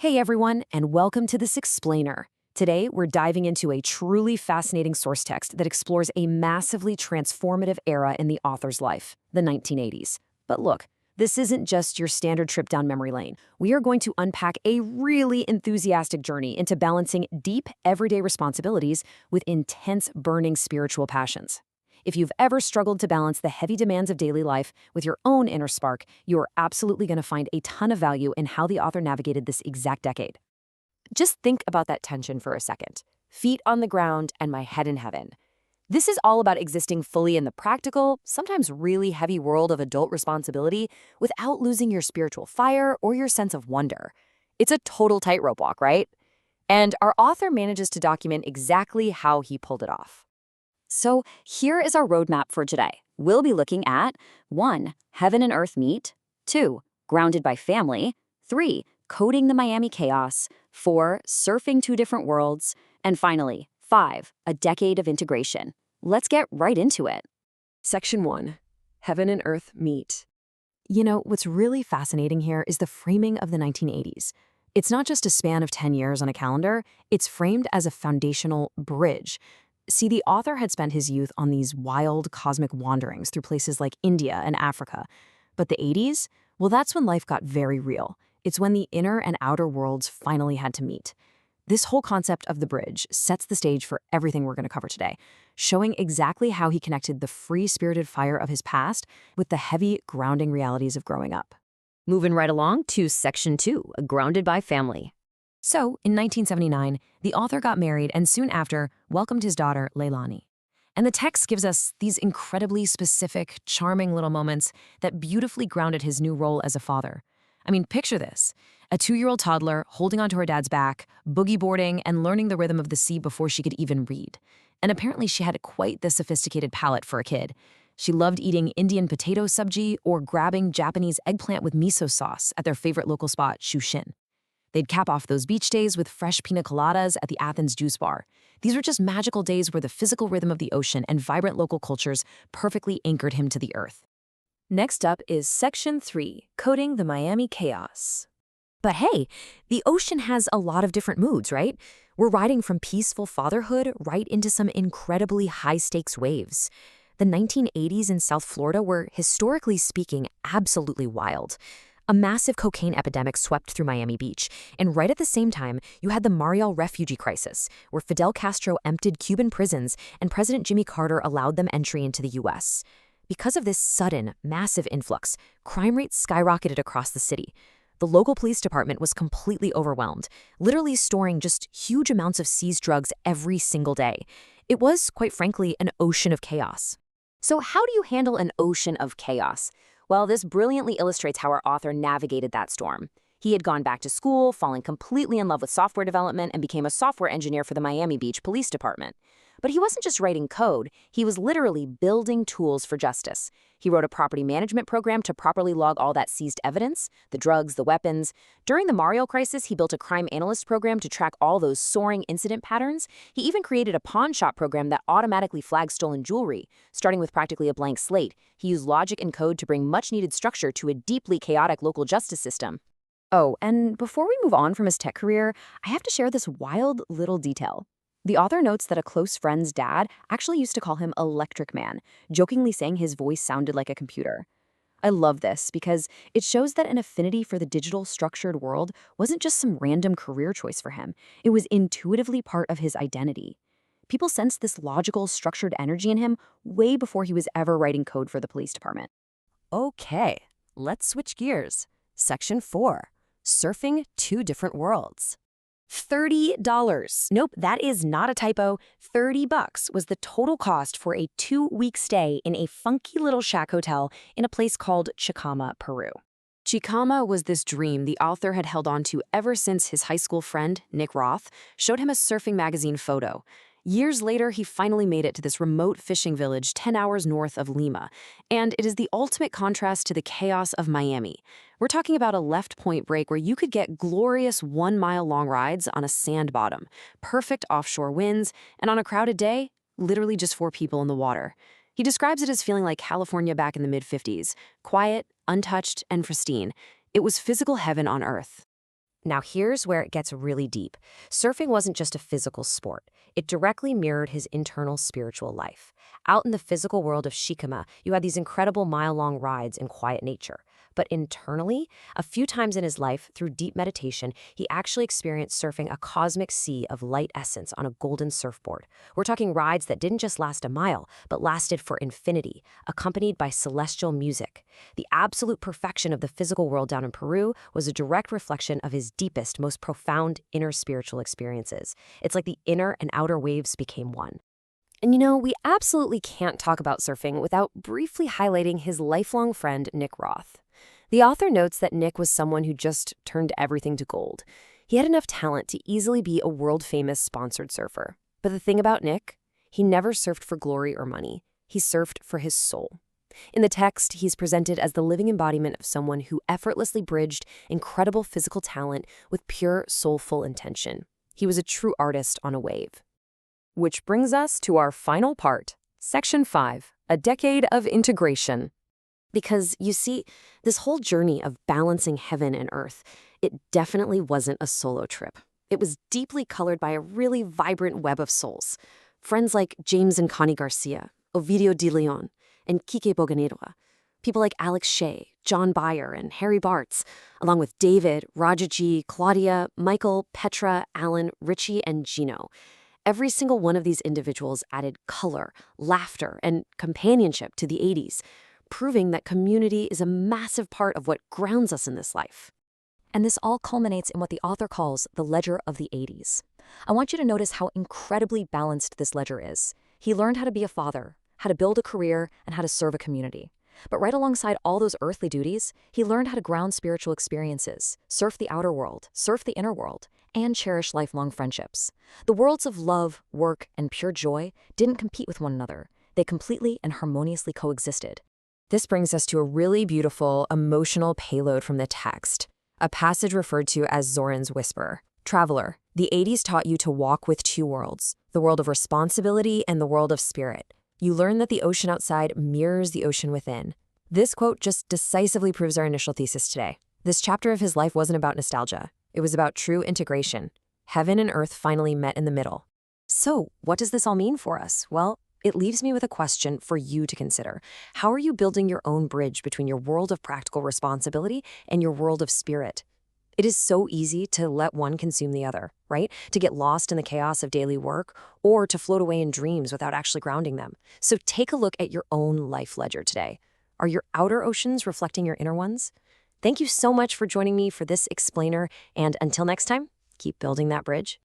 Hey everyone, and welcome to this explainer. Today, we're diving into a truly fascinating source text that explores a massively transformative era in the author's life, the 1980s. But look, this isn't just your standard trip down memory lane. We are going to unpack a really enthusiastic journey into balancing deep, everyday responsibilities with intense, burning spiritual passions. If you've ever struggled to balance the heavy demands of daily life with your own inner spark, you're absolutely going to find a ton of value in how the author navigated this exact decade. Just think about that tension for a second. Feet on the ground and my head in heaven. This is all about existing fully in the practical, sometimes really heavy world of adult responsibility without losing your spiritual fire or your sense of wonder. It's a total tightrope walk, right? And our author manages to document exactly how he pulled it off. So here is our roadmap for today. We'll be looking at 1. Heaven and Earth Meet, 2. Grounded by Family, 3. Coding the Miami Chaos, 4. Surfing Two Different Worlds, and finally, 5. A Decade of Integration. Let's get right into it. Section 1. Heaven and Earth Meet. You know, what's really fascinating here is the framing of the 1980s. It's not just a span of 10 years on a calendar, it's framed as a foundational bridge. See, the author had spent his youth on these wild cosmic wanderings through places like India and Africa. But the 80s? Well, that's when life got very real. It's when the inner and outer worlds finally had to meet. This whole concept of the bridge sets the stage for everything we're going to cover today, showing exactly how he connected the free-spirited fire of his past with the heavy, grounding realities of growing up. Moving right along to Section 2, Grounded by Family. So, in 1979, the author got married and soon after welcomed his daughter, Leilani. And the text gives us these incredibly specific, charming little moments that beautifully grounded his new role as a father. I mean, picture this. A 2-year-old toddler holding onto her dad's back, boogie boarding, and learning the rhythm of the sea before she could even read. And apparently she had quite the sophisticated palate for a kid. She loved eating Indian potato subji or grabbing Japanese eggplant with miso sauce at their favorite local spot, Shushin. They'd cap off those beach days with fresh pina coladas at the Athens Juice Bar. These were just magical days where the physical rhythm of the ocean and vibrant local cultures perfectly anchored him to the earth. Next up is Section 3, Coding the Miami Chaos. But hey, the ocean has a lot of different moods, right? We're riding from peaceful fatherhood right into some incredibly high-stakes waves. The 1980s in South Florida were, historically speaking, absolutely wild. A massive cocaine epidemic swept through Miami Beach, and right at the same time, you had the Mariel refugee crisis, where Fidel Castro emptied Cuban prisons and President Jimmy Carter allowed them entry into the U.S. Because of this sudden, massive influx, crime rates skyrocketed across the city. The local police department was completely overwhelmed, literally storing just huge amounts of seized drugs every single day. It was, quite frankly, an ocean of chaos. So how do you handle an ocean of chaos? Well, this brilliantly illustrates how our author navigated that storm. He had gone back to school, falling completely in love with software development, and became a software engineer for the Miami Beach Police Department. But he wasn't just writing code, he was literally building tools for justice. He wrote a property management program to properly log all that seized evidence, the drugs, the weapons. During the Mariel crisis, he built a crime analyst program to track all those soaring incident patterns. He even created a pawn shop program that automatically flags stolen jewelry. Starting with practically a blank slate, he used logic and code to bring much-needed structure to a deeply chaotic local justice system. Oh, and before we move on from his tech career, I have to share this wild little detail. The author notes that a close friend's dad actually used to call him Electric Man, jokingly saying his voice sounded like a computer. I love this because it shows that an affinity for the digital structured world wasn't just some random career choice for him. It was intuitively part of his identity. People sensed this logical, structured energy in him way before he was ever writing code for the police department. Okay, let's switch gears. Section 4, Surfing Two Different Worlds. $30. Nope, that is not a typo. $30 was the total cost for a 2-week stay in a funky little shack hotel in a place called Chicama, Peru. Chicama was this dream the author had held on to ever since his high school friend, Nick Roth, showed him a surfing magazine photo. Years later, he finally made it to this remote fishing village 10 hours north of Lima, and it is the ultimate contrast to the chaos of Miami. We're talking about a left point break where you could get glorious 1-mile-long rides on a sand bottom, perfect offshore winds, and on a crowded day, literally just 4 people in the water. He describes it as feeling like California back in the mid-50s, quiet, untouched, and pristine. It was physical heaven on earth. Now here's where it gets really deep. Surfing wasn't just a physical sport. It directly mirrored his internal spiritual life. Out in the physical world of Shikama, you had these incredible mile-long rides in quiet nature. But internally, a few times in his life, through deep meditation, he actually experienced surfing a cosmic sea of light essence on a golden surfboard. We're talking rides that didn't just last a mile, but lasted for infinity, accompanied by celestial music. The absolute perfection of the physical world down in Peru was a direct reflection of his deepest, most profound inner spiritual experiences. It's like the inner and outer waves became one. And we absolutely can't talk about surfing without briefly highlighting his lifelong friend, Nick Roth. The author notes that Nick was someone who just turned everything to gold. He had enough talent to easily be a world-famous sponsored surfer. But the thing about Nick, he never surfed for glory or money. He surfed for his soul. In the text, he's presented as the living embodiment of someone who effortlessly bridged incredible physical talent with pure, soulful intention. He was a true artist on a wave. Which brings us to our final part, Section 5, A Decade of Integration. Because, you see, this whole journey of balancing heaven and earth, it definitely wasn't a solo trip. It was deeply colored by a really vibrant web of souls. Friends like James and Connie Garcia, Ovidio de Leon, and Kike Boganeroa. People like Alex Shea, John Byer, and Harry Bartz, along with David, Rajaji, Claudia, Michael, Petra, Alan, Richie, and Gino. Every single one of these individuals added color, laughter, and companionship to the 80s, proving that community is a massive part of what grounds us in this life. And this all culminates in what the author calls the ledger of the 80s. I want you to notice how incredibly balanced this ledger is. He learned how to be a father, how to build a career, and how to serve a community. But right alongside all those earthly duties, he learned how to ground spiritual experiences, surf the outer world, surf the inner world, and cherish lifelong friendships. The worlds of love, work, and pure joy didn't compete with one another. They completely and harmoniously coexisted. This brings us to a really beautiful, emotional payload from the text, a passage referred to as Zoran's Whisper. Traveler, the 80s taught you to walk with two worlds, the world of responsibility and the world of spirit. You learn that the ocean outside mirrors the ocean within. This quote just decisively proves our initial thesis today. This chapter of his life wasn't about nostalgia. It was about true integration. Heaven and earth finally met in the middle. So, what does this all mean for us? Well, it leaves me with a question for you to consider. How are you building your own bridge between your world of practical responsibility and your world of spirit? It is so easy to let one consume the other, right? To get lost in the chaos of daily work or to float away in dreams without actually grounding them. So take a look at your own life ledger today. Are your outer oceans reflecting your inner ones? Thank you so much for joining me for this explainer, and until next time, keep building that bridge.